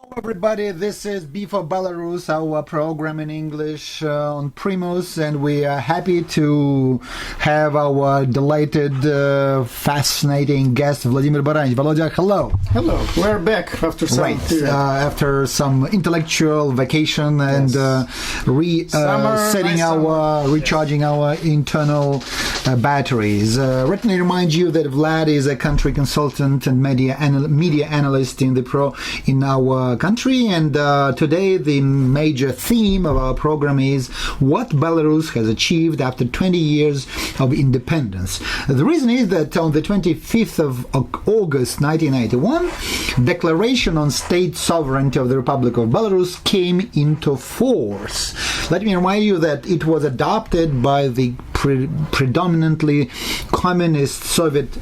Hello everybody, this is B for Belarus, our program in English on Primus, and we are happy to have our delighted, fascinating guest, Vladimir Baranich. Volodya, hello. Hello, we're back after some after some intellectual vacation and recharging our internal batteries. Let me remind you that Vlad is a country consultant and media analyst in our country, and today the major theme of our program is what Belarus has achieved after 20 years of independence. The reason is that on the 25th of August 1991, Declaration on State Sovereignty of the Republic of Belarus came into force. Let me remind you that it was adopted by the predominantly communist Soviet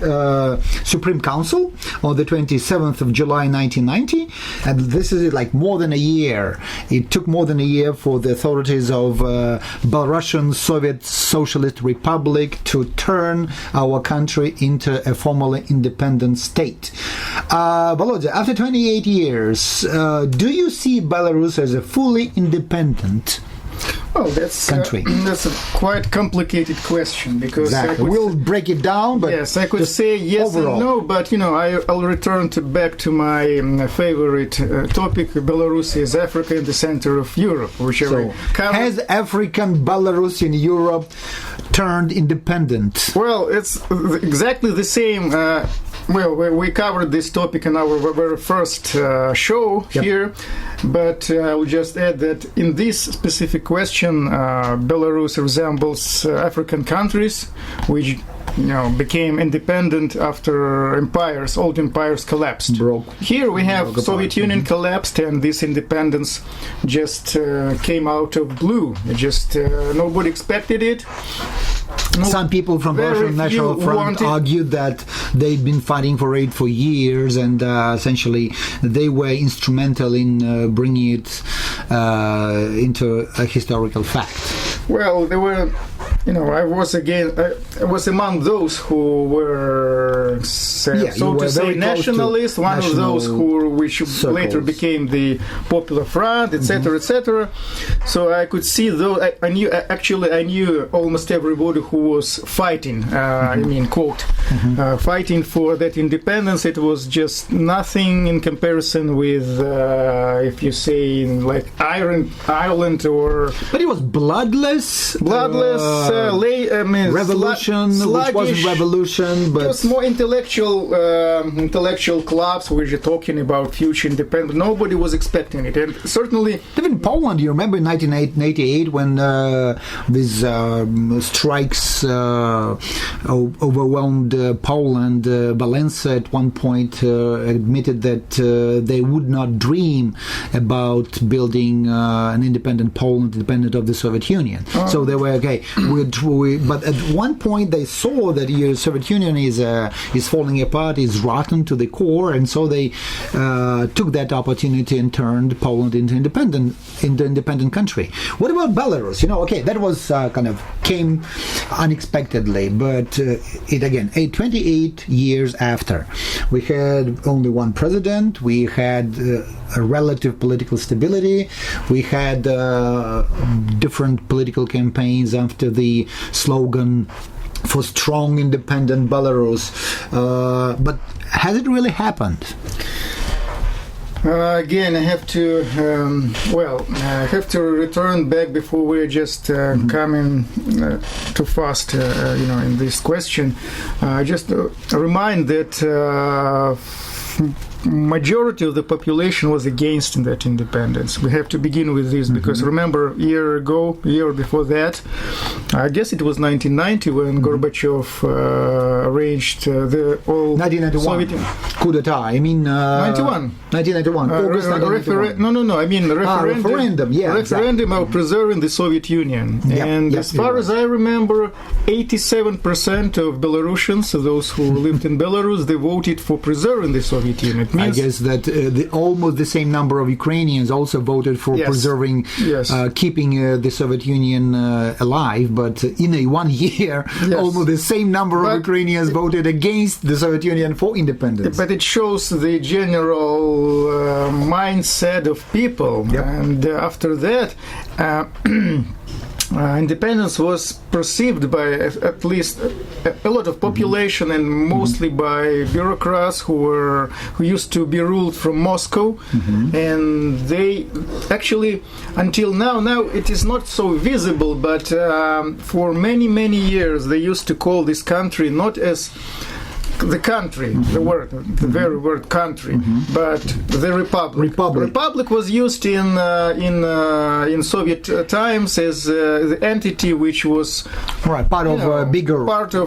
Supreme Council on the 27th of July 1990, and this is like more than a year. It took more than a year for the authorities of Belarusian Soviet Socialist Republic to turn our country into a formally independent state. Volodya, after 28 years, do you see Belarus as a fully independent country? That's a quite complicated question, because we'll break it down. But yes, I could say yes overall. And no, but I'll return back to my favorite topic. Belarus is Africa in the center of Europe, has African Belarus in Europe turned independent? Well, it's exactly the same. We covered this topic in our very first show here, but I will just add that in this specific question, Belarus resembles African countries which became independent after old empires collapsed. Here we have Soviet Union collapsed, and this independence just came out of blue. Nobody expected it. Some people from Russian National Front argued that they'd been fighting for it for years, and essentially they were instrumental in bringing it into a historical fact. Well, they were. I was among those who were, nationalists. One of those which later became the Popular Front, etc., etc. So I could see those. I knew almost everybody who was fighting. Fighting for that independence. It was just nothing in comparison with, if you say, like Ireland or. But it was bloodless. Revolution, which wasn't revolution, but just more intellectual clubs which are talking about future independence. Nobody was expecting it, and certainly even in Poland. You remember in 1988 when these strikes overwhelmed Poland. Valencia at one point admitted that they would not dream about building an independent Poland, independent of the Soviet Union. So they were but at one point they saw that the Soviet Union is falling apart, is rotten to the core, and so they took that opportunity and turned Poland into independent country. What about Belarus? That was came unexpectedly, but 28 years after, we had only one president, we had a relative political stability, we had different political campaigns after the slogan for strong, independent Belarus. But has it really happened? Again, I have to return back before we're just coming too fast, in this question. Just remind that majority of the population was against that independence. We have to begin with this, because remember, a year before that, I guess it was 1990 when Gorbachev arranged the all 1991 Soviet coup d'etat. 1991. August 1991. Referendum of preserving the Soviet Union. As far as I remember, 87% of Belarusians, those who lived in Belarus, they voted for preserving the Soviet Union. I guess that almost the same number of Ukrainians also voted for preserving, keeping the Soviet Union alive, but in one year, almost the same number of Ukrainians voted against the Soviet Union for independence. But it shows the general mindset of people, and after that, independence was perceived by at least a lot of population and mostly by bureaucrats who used to be ruled from Moscow, and they actually until now it is not so visible, but for many years they used to call this country not as the country, the very word country, but the republic. Republic was used in Soviet times as the entity which was part of a bigger national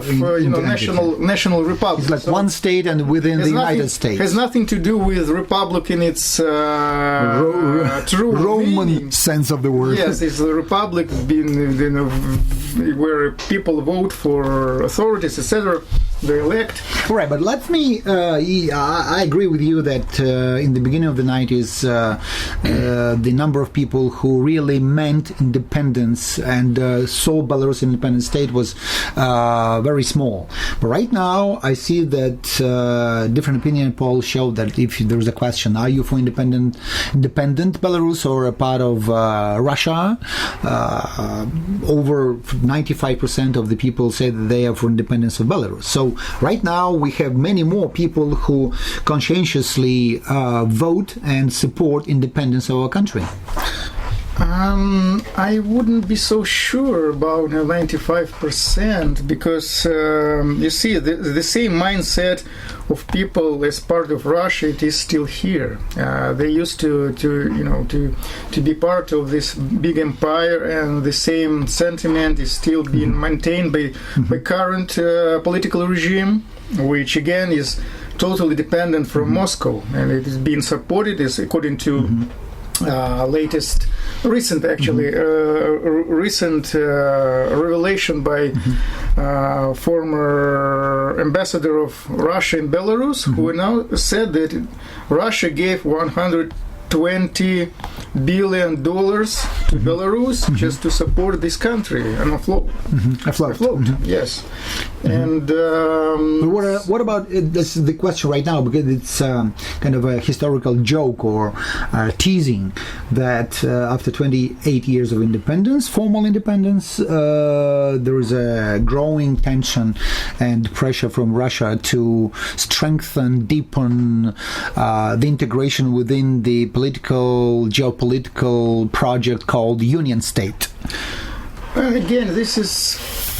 republic. It's like one state and within the United States. Has nothing to do with republic in its true Roman meaning. sense of the word. Yes, it's the republic where people vote for authorities, etc. They elect. Right, but let me, I agree with you that in the beginning of the 90s, the number of people who really meant independence and saw Belarus independent state was very small. But right now, I see that different opinion polls show that if there is a question, are you for independent Belarus or a part of Russia? Over 95% of the people say that they are for independence of Belarus. So right now we have many more people who conscientiously vote and support independence of our country. I wouldn't be so sure about 95% because you see the same mindset of people as part of Russia, it is still here. They used to be part of this big empire, and the same sentiment is still being maintained by current political regime, which again is totally dependent from Moscow, and it is being supported as according to recent revelation by former ambassador of Russia in Belarus, who now said that Russia gave $120 billion to Belarus just to support this country and afloat. Yes. And but what about this is the question right now, because it's kind of a historical joke or teasing that after 28 years of independence, formal independence, there is a growing tension and pressure from Russia to strengthen, deepen the integration within the geopolitical project called Union State. Again, this is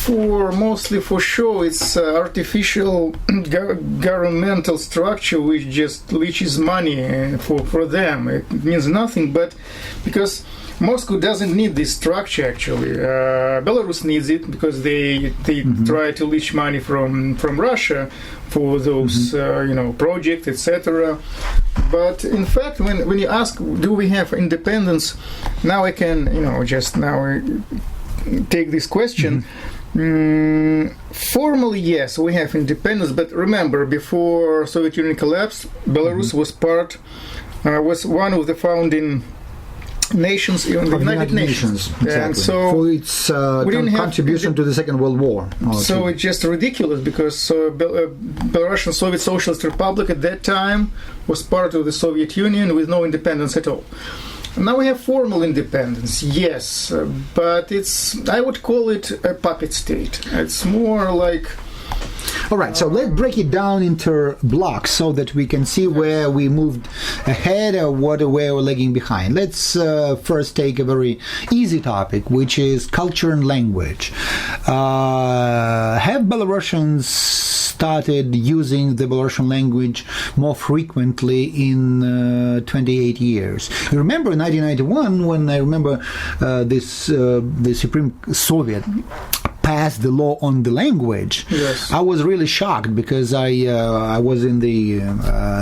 mostly for show. It's artificial governmental structure which just leaches money for them. It means nothing, but because Moscow doesn't need this structure actually. Belarus needs it because they try to leech money from Russia for those projects, etc. But in fact, when you ask, do we have independence? Now I can take this question. Formally, yes, we have independence, but remember, before Soviet Union collapsed, Belarus was one of the founding nations in the United Nations. Exactly. And so for its contribution to the Second World War. So it's just ridiculous because Belarusian Soviet Socialist Republic at that time was part of the Soviet Union with no independence at all. Now we have formal independence, yes, but I would call it a puppet state. It's more like... All right, so let's break it down into blocks so that we can see where we moved ahead or where we're lagging behind. Let's first take a very easy topic, which is culture and language. Have Belarusians started using the Belarusian language more frequently in 28 years? You remember in 1991 when the Supreme Soviet passed passed the law on the language, Yes. I was really shocked because I was in the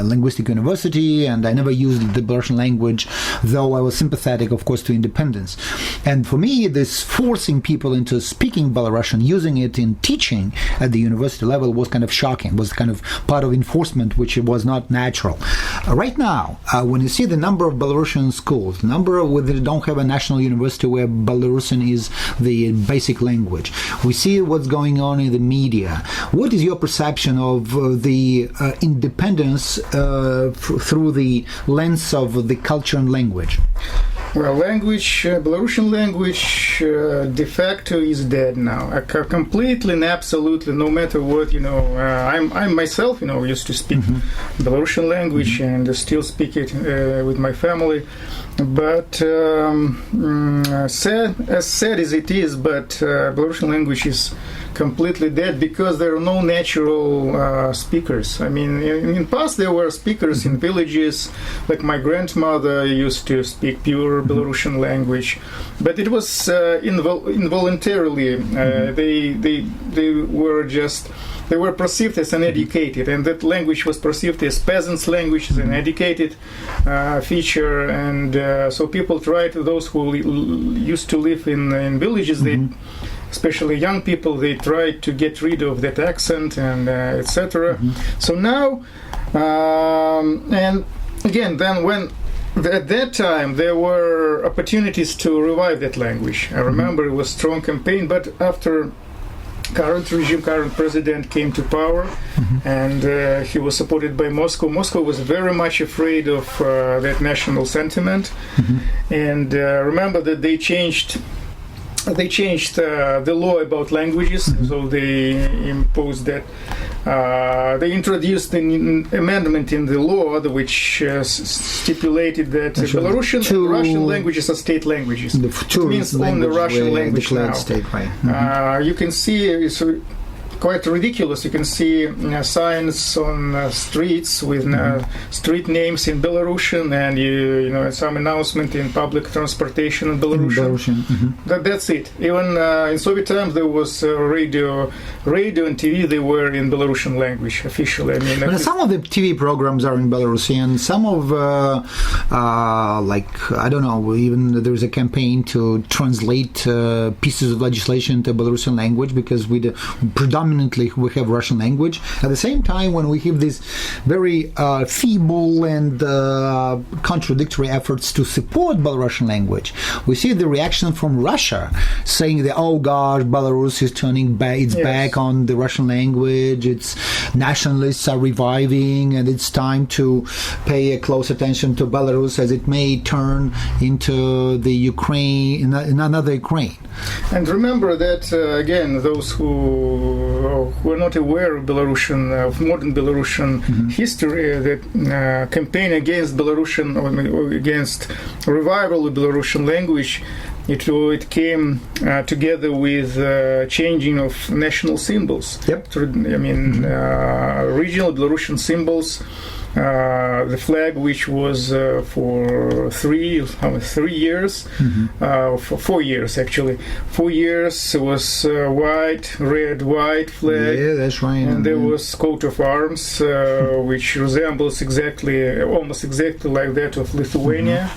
linguistic university and I never used the Belarusian language, though I was sympathetic, of course, to independence. And for me, this forcing people into speaking Belarusian, using it in teaching at the university level was kind of shocking, was kind of part of enforcement, which was not natural. Right now, when you see the number of Belarusian schools, number of where they don't have a national university where Belarusian is the basic language, we see what's going on in the media. What is your perception of the independence through the lens of the culture and language? Well, Belarusian language de facto is dead now. Completely and absolutely, no matter what, I'm myself, used to speak Belarusian language and still speak it with my family. But sad as it is, but Belarusian language is completely dead because there are no natural speakers. I mean, in the past there were speakers in villages, like my grandmother used to speak pure Belarusian language, but it was involuntarily. They were perceived as uneducated, and that language was perceived as peasants' language, as an educated feature, and so people tried, those who used to live in villages, they, especially young people, they tried to get rid of that accent and etc. So now, and again, then when at that time there were opportunities to revive that language. I remember it was a strong campaign, but after current president came to power, and he was supported by Moscow. Moscow was very much afraid of that national sentiment, and remember that they changed the law about languages, so they imposed that. They introduced an amendment in the law which stipulated that Belarusian and Russian languages are state languages. It means only Russian language now. State, right. You can see it's quite ridiculous. You can see signs on streets with street names in Belarusian, and some announcement in public transportation in Belarusian. That's it. Even in Soviet times there was radio and TV. They were in Belarusian language officially. I mean, some of the TV programs are in Belarusian. Some of I don't know. Even there is a campaign to translate pieces of legislation into Belarusian language because we predominantly we have Russian language. At the same time, when we have these very feeble and contradictory efforts to support Belarusian language, we see the reaction from Russia saying that, oh gosh, Belarus is turning back on the Russian language, its nationalists are reviving, and it's time to pay a close attention to Belarus as it may turn into the Ukraine, in another Ukraine. And remember that, again, those who are not aware of modern Belarusian history, that campaign against Belarusian or against revival of Belarusian language, it came together with changing of national symbols. Yep. I mean, regional Belarusian symbols. The flag, which was for 3 years, for 4 years actually. 4 years was red, white flag. Yeah, that's right. And there was coat of arms, which resembles almost exactly like that of Lithuania.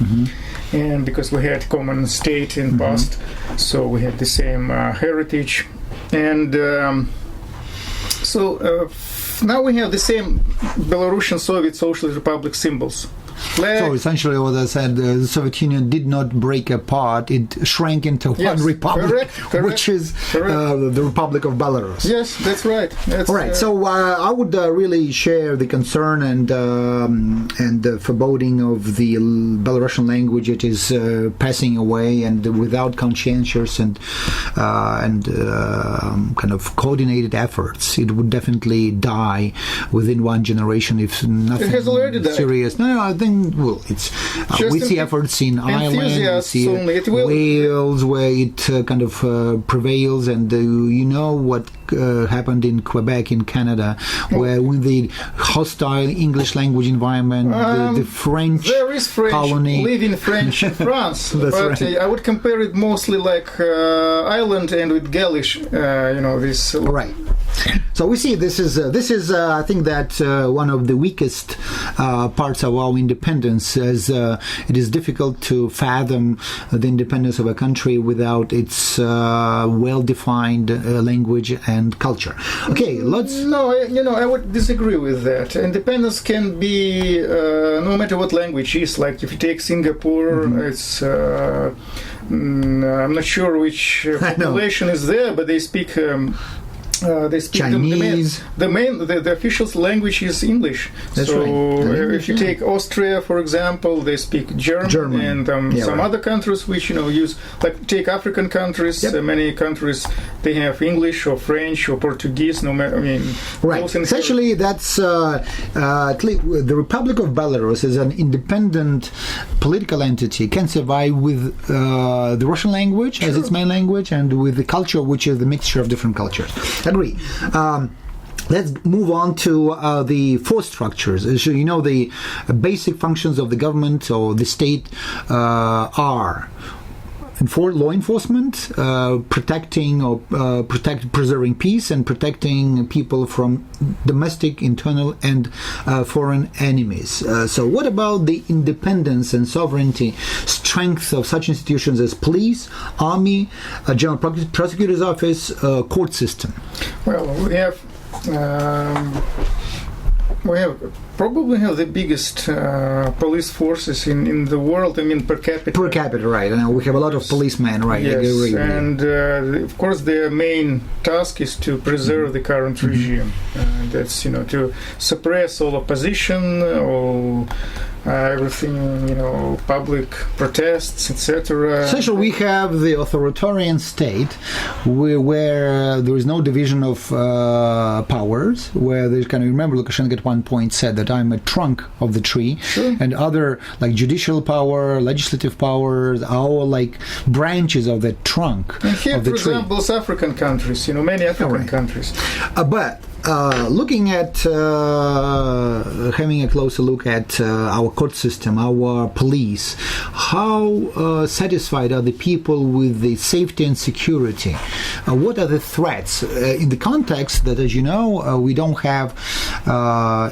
And because we had common state in past, so we had the same heritage. And now we have the same Belarusian Soviet Socialist Republic symbols. Flag. So essentially what I said, the Soviet Union did not break apart, it shrank into one republic, which is the Republic of Belarus. Yes, that's right. All right, so I would really share the concern and the foreboding of the Belarusian language. It is passing away, and without conscientious and kind of coordinated efforts, it would definitely die within one generation if nothing it has already died. Serious. No, I think and well, it's we see efforts in Ireland, we see Wales, where it kind of prevails, and you know what happened in Quebec in Canada, where with the hostile English language environment, the French there is French colony, living French in France, but right. I would compare it mostly like Ireland and with Gaulish, this right. So we see this is I think that one of the weakest parts of our independence, as it is difficult to fathom the independence of a country without its well-defined language and culture. Okay, let's. No, I would disagree with that. Independence can be no matter what language is. Like if you take Singapore, it's. I'm not sure which population is there, but they speak. They speak Chinese. The official language is English. That's so right. If you take Austria, for example, they speak German. And some other countries which use, like take African countries. Many countries they have English or French or Portuguese. Right. Essentially, that's the Republic of Belarus is an independent political entity. Can survive with the Russian language as its main language, and with the culture, which is the mixture of different cultures. Agree. Let's move on to the force structures. So, the basic functions of the government or the state are law enforcement, preserving peace, and protecting people from domestic, internal, and foreign enemies. So what about the independence and sovereignty, strength of such institutions as police, army, general prosecutor's office, court system? Well, we probably have the biggest police forces in the world. Per capita. Per capita, right. And we have a lot of policemen, right. Yes, and of course their main task is to preserve the current regime. That's, to suppress all opposition, all everything, public protests, etc. Essentially, we have the authoritarian state where there is no division of powers, where there's remember Lukashenko at one point said that I'm a trunk of the tree, and other like judicial power, legislative powers, all like branches of the trunk and here, of the for tree. example, African countries, many African countries. But looking at having a closer look at our court system, our police, how satisfied are the people with the safety and security? What are the threats in the context that, as you know, we don't have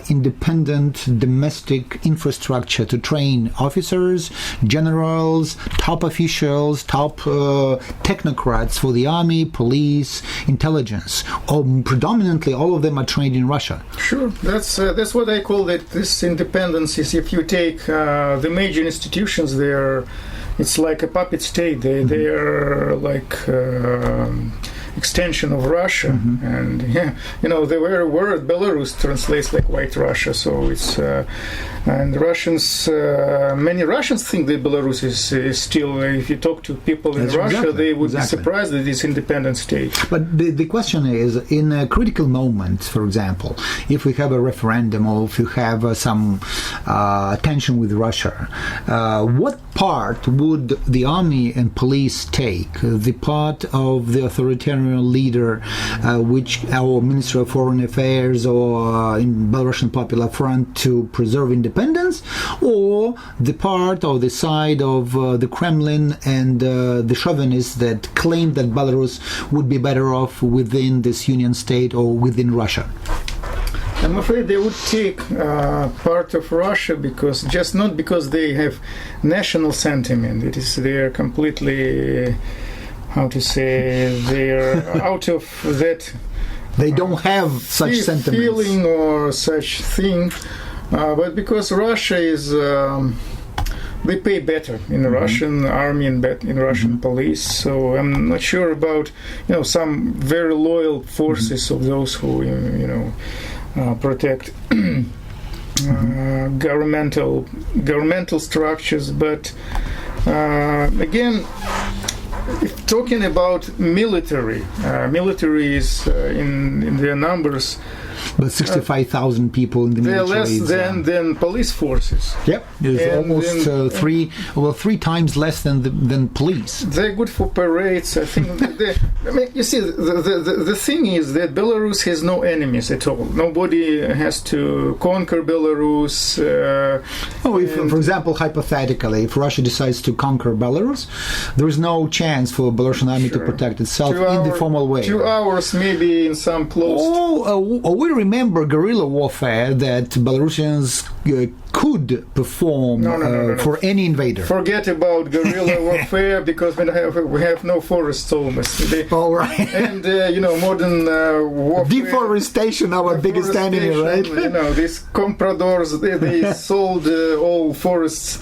independent domestic infrastructure to train officers, generals, top officials, top technocrats for the army, police, intelligence. Predominantly all of them are trained in Russia. Sure, that's what I call it. This independence is, if you take the major institutions, it's like a puppet state. They are like extension of Russia, and the very word Belarus translates like White Russia. So it's and Russians, many Russians think that Belarus is still. If you talk to people in Russia, they would be surprised that it's independent state. But the question is, in a critical moment, for example, if we have a referendum or if you have some tension with Russia, what part would the army and police take? The part of the authoritarian leader, which our Minister of Foreign Affairs or in Belarusian Popular Front to preserve independence, or the part or the side of the Kremlin and the chauvinists that claim that Belarus would be better off within this union state or within Russia? I'm afraid they would take part of Russia because not because they have national sentiment. It is they're completely, they're out of that. They don't have such sentiments. Feeling or such thing, but because Russia is. They pay better in the Russian army and in Russian police. So I'm not sure about some very loyal forces of those who protect governmental structures. But again, if talking about military is in their numbers But 65,000 people in the they're military. less than police forces. Yep, it's almost three times less than police. They're good for parades. I think. You see, the thing is that Belarus has no enemies at all. Nobody has to conquer Belarus. For example, hypothetically, if Russia decides to conquer Belarus, there is no chance for Belarusian army to protect itself in the formal way. 2 hours, maybe in some closed. We remember guerrilla warfare that Belarusians could perform for any invader. Forget about guerrilla warfare because we have no forests almost. All right. And modern warfare. Deforestation, our biggest enemy, right? These compradors, they sold all forests.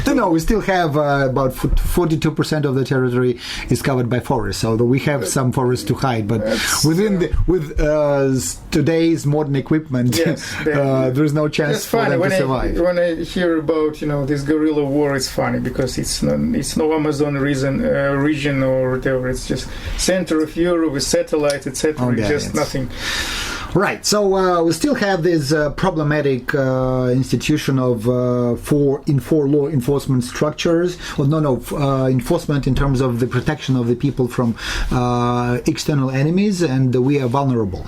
No, we still have about 42% of the territory is covered by forests, although we have some forests to hide. But with today's modern equipment, there is no chance for them to survive. When I hear about this guerrilla war, it's funny because it's no Amazon region or whatever. It's just center of Europe with satellites, etc. Nothing. Right. So we still have this problematic institution of four law enforcement structures. Enforcement in terms of the protection of the people from external enemies, and we are vulnerable.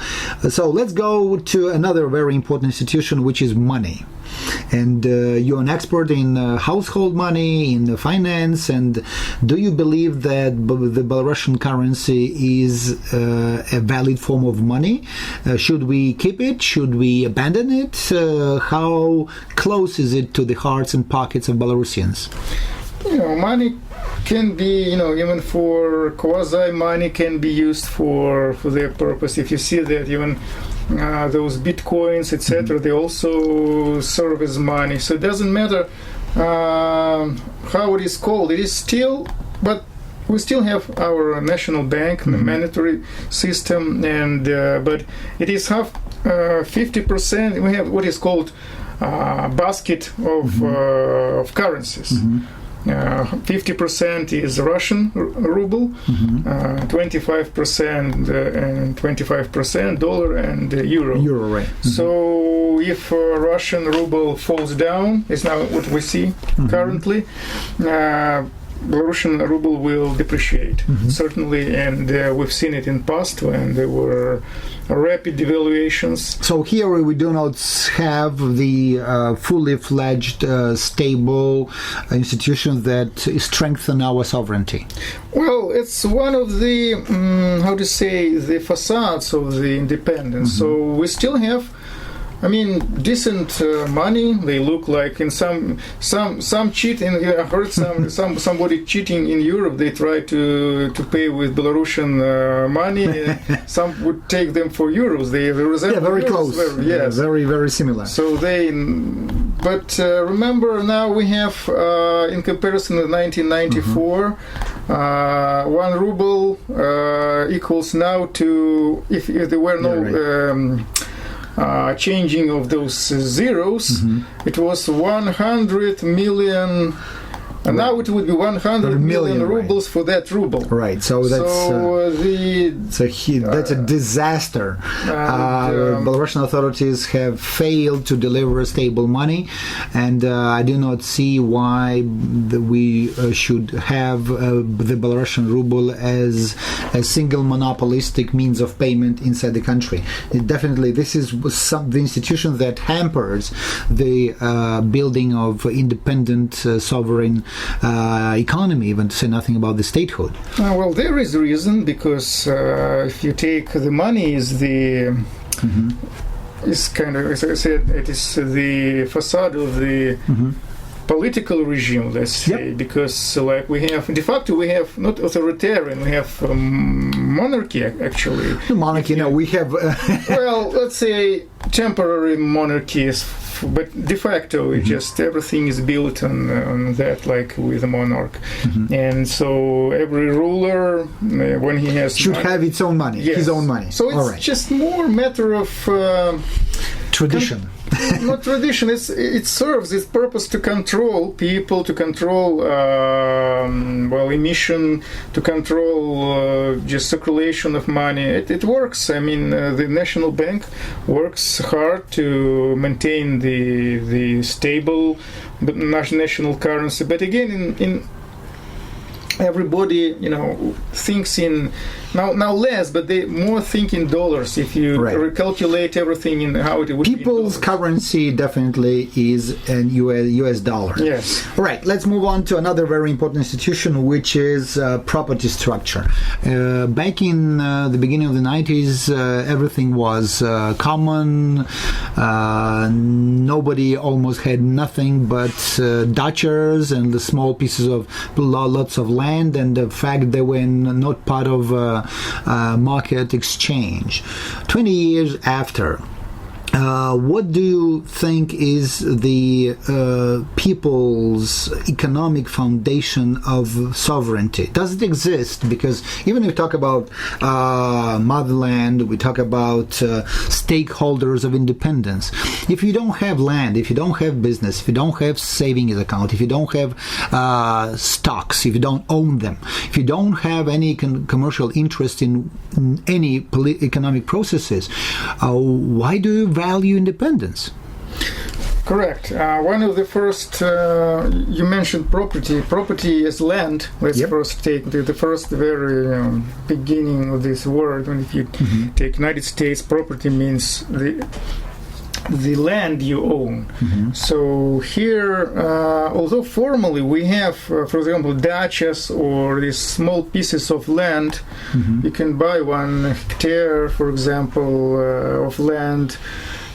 So let's go to another very important institution, which is money. And you're an expert in household money, in finance, and do you believe that the Belarusian currency is a valid form of money? Should we keep it? Should we abandon it? How close is it to the hearts and pockets of Belarusians? Money can be, even for quasi-money can be used for their purpose. If you see that even those bitcoins, etc., they also serve as money. So it doesn't matter how it is called. It is still, but we still have our national bank, monetary system, and but it is 50%. We have what is called basket of currencies. 50% is Russian ruble, 25% and 25% dollar and euro. Euro, right. So if Russian ruble falls down, is now what we see currently, Belarusian ruble will depreciate, certainly, and we've seen it in past when there were rapid devaluations. So here we do not have the fully fledged, stable institutions that strengthen our sovereignty. Well, it's one of the, the facades of the independence. So we still have decent money. They look like in some cheating. I heard somebody cheating in Europe. They try to pay with Belarusian money. Some would take them for euros. They resemble very euros. close. Very, very similar. So but remember now we have in comparison with 1994, 1 ruble equals now to if there were no. Changing of those zeros, it was 100 million. And now it would be 100 million rubles for that ruble. Right. So that's a disaster. Belarusian authorities have failed to deliver stable money, and I do not see why we should have the Belarusian ruble as a single monopolistic means of payment inside the country. Definitely, this is the institution that hampers the building of independent, sovereign economy, even to say nothing about the statehood. Well, there is a reason, because if you take the money is the is kind of, as I said, it is the facade of the political regime, let's say, because we have, de facto, we have not authoritarian, we have monarchy, actually. Monarchy, we have... well, let's say temporary monarchies, but de facto, it just everything is built on that, like with a monarch. And so every ruler, when he has should have its own money, his own money. So it's just more matter of tradition. Not tradition. It serves its purpose to control people, to control emission, to control just circulation of money. It works. I mean, the national bank works hard to maintain the stable national currency. But again, in everybody, thinks in now less, but they more think in dollars. If you recalculate everything in how it would people's be currency definitely is an US dollar. Yes. All right, let's move on to another very important institution, which is property structure. Back in the beginning of the 90s, everything was common. Nobody almost had nothing but dachas and the small pieces of lots of land, and the fact they were not part of market exchange. 20 years after, what do you think is the people's economic foundation of sovereignty? Does it exist? Because even if we talk about motherland, we talk about stakeholders of independence. If you don't have land, if you don't have business, if you don't have savings account, if you don't have stocks, if you don't own them, if you don't have any commercial interest in any economic processes, why do you value independence? Correct. One of the first, you mentioned property as land. Let's first take the first very beginning of this word. And if you take United States, property means the land you own. So here, although formally we have, for example, dachas or these small pieces of land, you can buy 1 hectare, for example, of land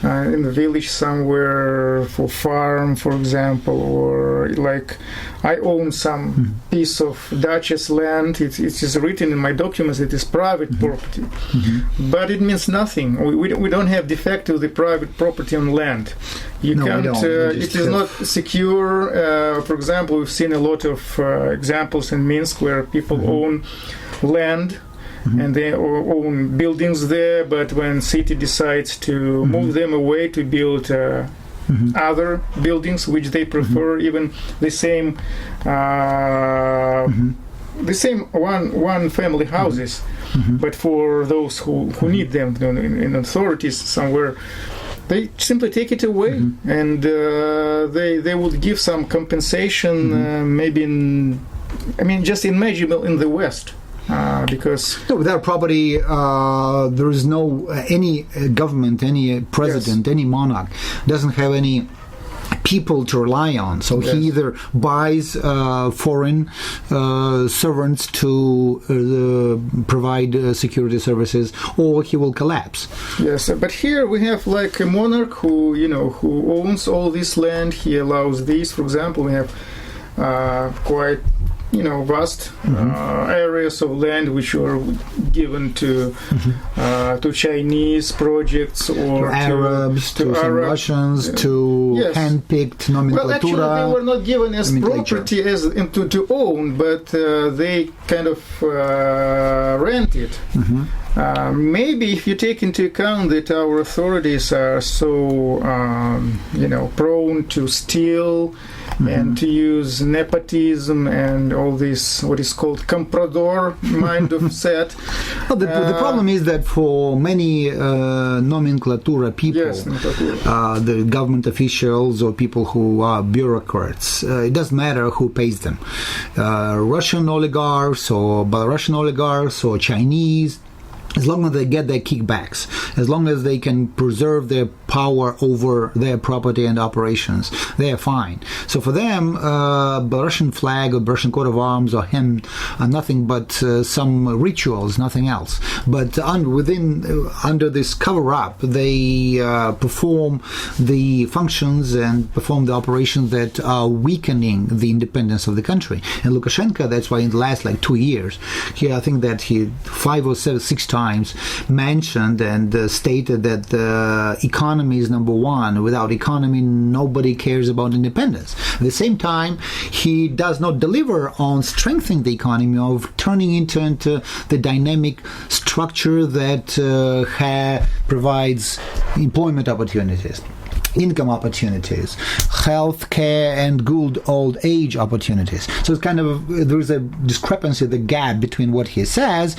in the village somewhere for farm, for example, or like I own some piece of dachas land. It is written in my documents it is private property, but it means nothing. We don't have de facto the private property on land. You can't. It is not secure. For example, we've seen a lot of examples in Minsk where people own land. And they own buildings there, but when city decides to move them away to build other buildings which they prefer, even the same one family houses, but for those who need them in authorities somewhere, they simply take it away, and they would give some compensation, maybe just imaginable in the West. Because without property, there is no any government, any president, any monarch doesn't have any people to rely on. So he either buys foreign servants to provide security services, or he will collapse. Yes, but here we have like a monarch who owns all this land. He allows this. For example, we have quite vast areas of land which were given to Chinese projects or to Arabs, to some Russians, to hand-picked nomenclatura. Well, actually, they were not given as property as to own, but they kind of rent it. Maybe if you take into account that our authorities are so prone to steal and to use nepotism and all this, what is called comprador mind of set. Well, the problem is that for many nomenclatura people, the government officials or people who are bureaucrats, it doesn't matter who pays them. Russian oligarchs or Belarusian oligarchs or Chinese, as long as they get their kickbacks, as long as they can preserve their power over their property and operations, they are fine. So for them, Belarusian flag or Belarusian coat of arms or hymn are nothing but some rituals, nothing else. But under this cover-up, they perform the functions and perform the operations that are weakening the independence of the country. And Lukashenko, that's why in the last 2 years, I think that he 5 or 6 times mentioned and stated that the economy is number one. Without economy, nobody cares about independence. At the same time, he does not deliver on strengthening the economy, of turning into the dynamic structure that provides employment opportunities, income opportunities, health care and good old age opportunies. So it's kind of, there's a discrepancy, the gap between what he says,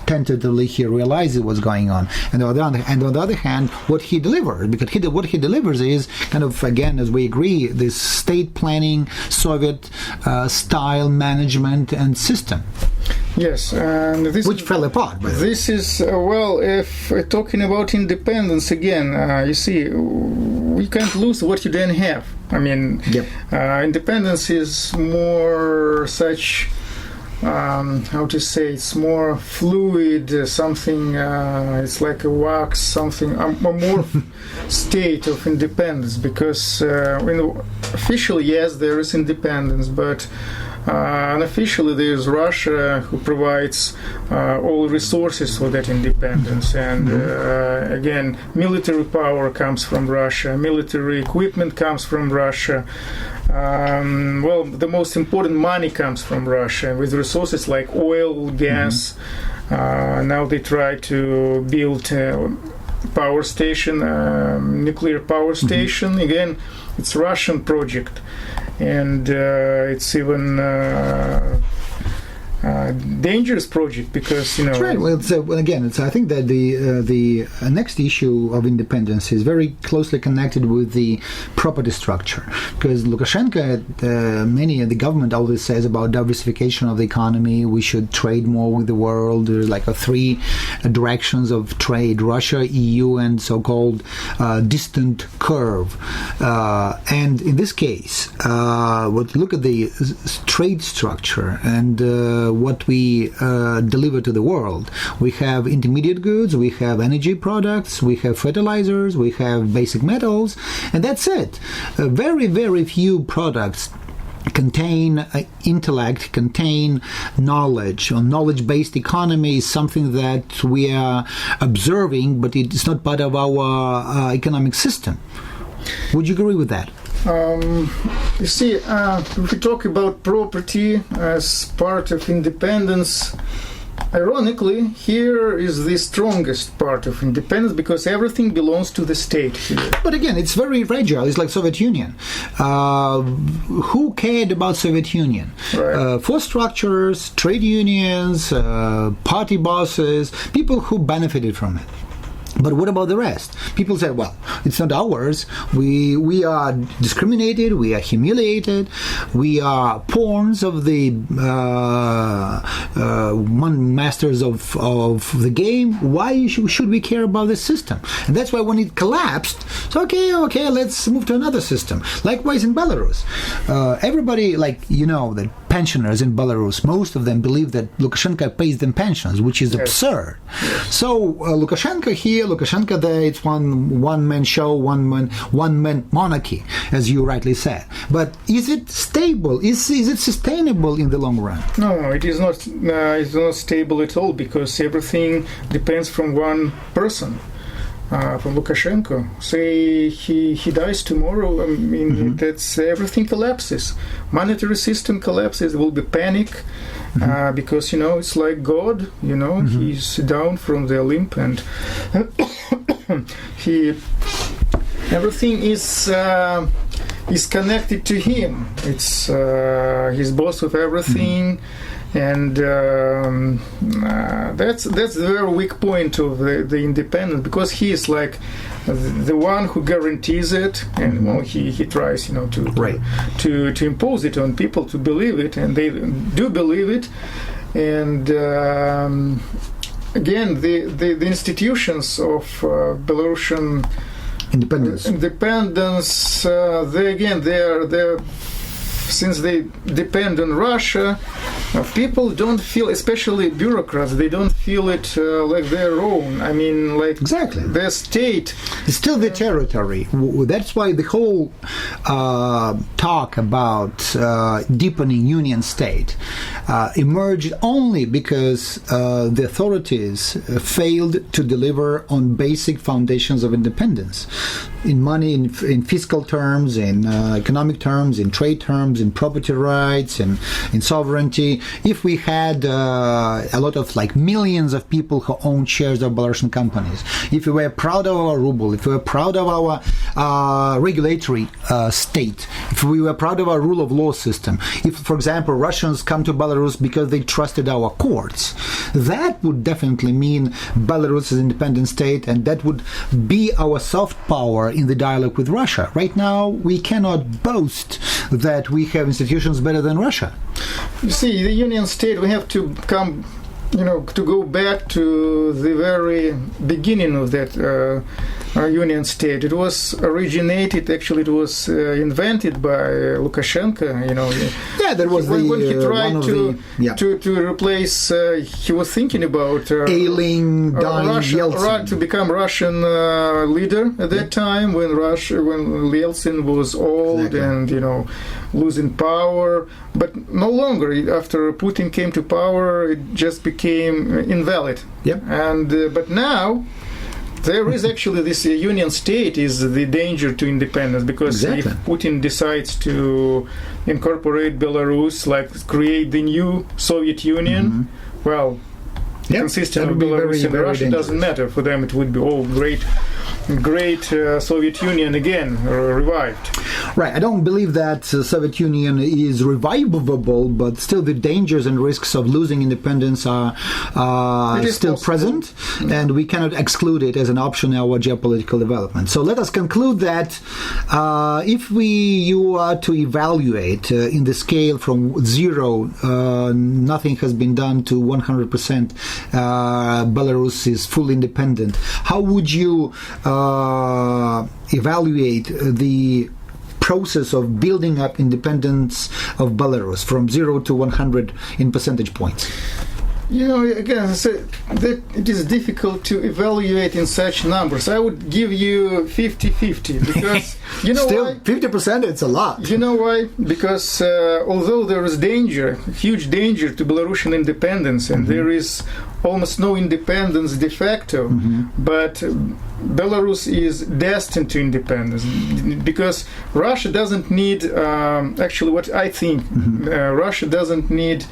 tentatively he realizes what's going on, and on the other hand, what he delivers, because what he delivers is kind of, again, as we agree, this state planning, Soviet style management and system. Yes, and this which fell apart. This is well, if we're talking about independence again, you see, we can't lose what you don't have. I mean, yep. Independence is more such. How to say, it's more fluid, something, it's like a wax, something, a more state of independence, because officially, yes, there is independence, but unofficially there is Russia who provides all resources for that independence, and again, military power comes from Russia, military equipment comes from Russia. Well, the most important money comes from Russia, with resources like oil, gas. Now they try to build a power station, nuclear power station. Again, it's a Russian project, and it's even dangerous project, because That's right. Well, I think that the next issue of independence is very closely connected with the property structure, because Lukashenko, the government always says about diversification of the economy. We should trade more with the world. There's like three directions of trade: Russia, EU, and so-called distant curve. And in this case, look at the trade structure and what we deliver to the world. We have intermediate goods, we have energy products, we have fertilizers, we have basic metals, and that's it. Very, very few products contain intellect, contain knowledge. A knowledge-based economy is something that we are observing, but it's not part of our economic system. Would you agree with that? You see, if we talk about property as part of independence, ironically, here is the strongest part of independence, because everything belongs to the state here. But again, it's very fragile. It's like Soviet Union. Who cared about Soviet Union? Right. Force structures, trade unions, party bosses, people who benefited from it. But what about the rest? People said, well, it's not ours. We are discriminated. We are humiliated. We are pawns of the masters of the game. Why should we care about this system? And that's why when it collapsed, so okay, let's move to another system. Likewise in Belarus. Everybody, the pensioners in Belarus, most of them believe that Lukashenko pays them pensions, which is absurd. Yes. So Lukashenko here, Lukashenko there, it's one-man show, one-man monarchy, as you rightly said. But is it stable? Is it sustainable in the long run? No, it is not. It's not stable at all, because everything depends from one person. From Lukashenko. Say he dies tomorrow, I mean, that's everything collapses. Monetary system collapses. There will be panic, because it's like God. He's down from the Olymp, and everything is connected to him. It's he's boss of everything. And that's the very weak point of the independence, because he is like the one who guarantees it, and he tries to impose it on people to believe it, and they do believe it. And again, the institutions of Belarusian independence, they're since they depend on Russia, people don't feel, especially bureaucrats, they don't feel it like their own. I mean, like exactly their state. It's still the territory. That's why the whole talk about deepening union state emerged only because the authorities failed to deliver on basic foundations of independence. In money, in fiscal terms, in economic terms, in trade terms, in property rights, in sovereignty. If we had a lot of millions millions of people who own shares of Belarusian companies, if we were proud of our ruble, if we were proud of our regulatory state, if we were proud of our rule of law system, if, for example, Russians come to Belarus because they trusted our courts, that would definitely mean Belarus is an independent state, and that would be our soft power in the dialogue with Russia. Right now, we cannot boast that we have institutions better than Russia. You see, the Union State, we have to come, to go back to the very beginning of that Union State. It was originated, actually, it was invented by Lukashenko. Yeah, that was when he tried to replace. He was thinking about ailing, dying Yeltsin to become Russian leader at that time when Yeltsin was old and losing power, but no longer. After Putin came to power, it just became invalid. Yep. And but now there is actually this Union State is the danger to independence, because if Putin decides to incorporate Belarus, like create the new Soviet Union, well, consisting of Belarus and Russia doesn't matter. For them, it would be all great Soviet Union again revived. Right. I don't believe that Soviet Union is revivable, but still the dangers and risks of losing independence are still present, and we cannot exclude it as an option in our geopolitical development. So let us conclude that if you are to evaluate in the scale from 0, nothing has been done, to 100%, Belarus is fully independent, how would you evaluate the process of building up independence of Belarus from 0 to 100 in percentage points? Again, I said that it is difficult to evaluate in such numbers. I would give you 50-50 because still, why? 50%, it's a lot. You know why? Because although there is huge danger to Belarusian independence, and there is almost no independence de facto, but Belarus is destined to independence because Russia doesn't need, actually what I think, Russia doesn't need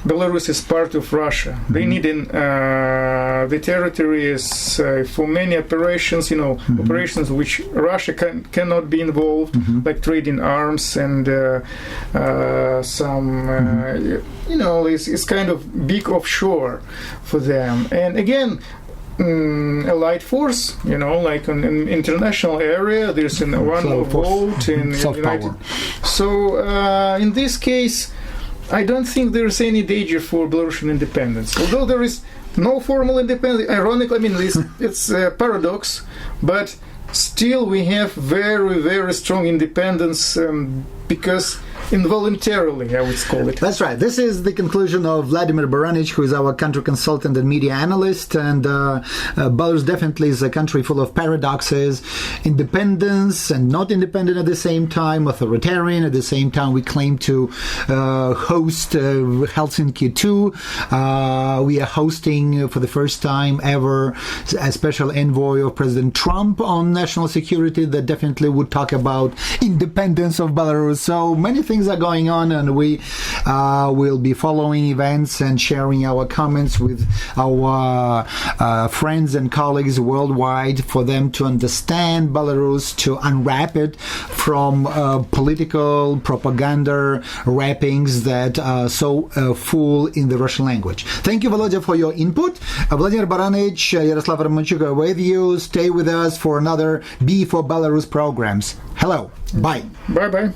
Belarus is part of Russia. They need the territories for many operations, operations which Russia cannot be involved, like trading arms and some, it's kind of big offshore for them. And again, allied force, like on an international area, there's one vote in United. So in this case, I don't think there is any danger for Belarusian independence. Although there is no formal independence, ironically, it's a paradox, but still we have very, very strong independence because involuntarily, I would call it. That's right. This is the conclusion of Vladimir Baranich, who is our country consultant and media analyst. And Belarus definitely is a country full of paradoxes, independence and not independent at the same time, authoritarian at the same time. We claim to host Helsinki 2. We are hosting for the first time ever a special envoy of President Trump on national security that definitely would talk about independence of Belarus. So many things are going on, and we will be following events and sharing our comments with our friends and colleagues worldwide for them to understand Belarus, to unwrap it from political propaganda wrappings that are so full in the Russian language. Thank you, Volodya, for your input. Vladimir Baranich, Yaroslav Romanchuk are with you. Stay with us for another B for Belarus programs. Hello. Bye. Bye-bye.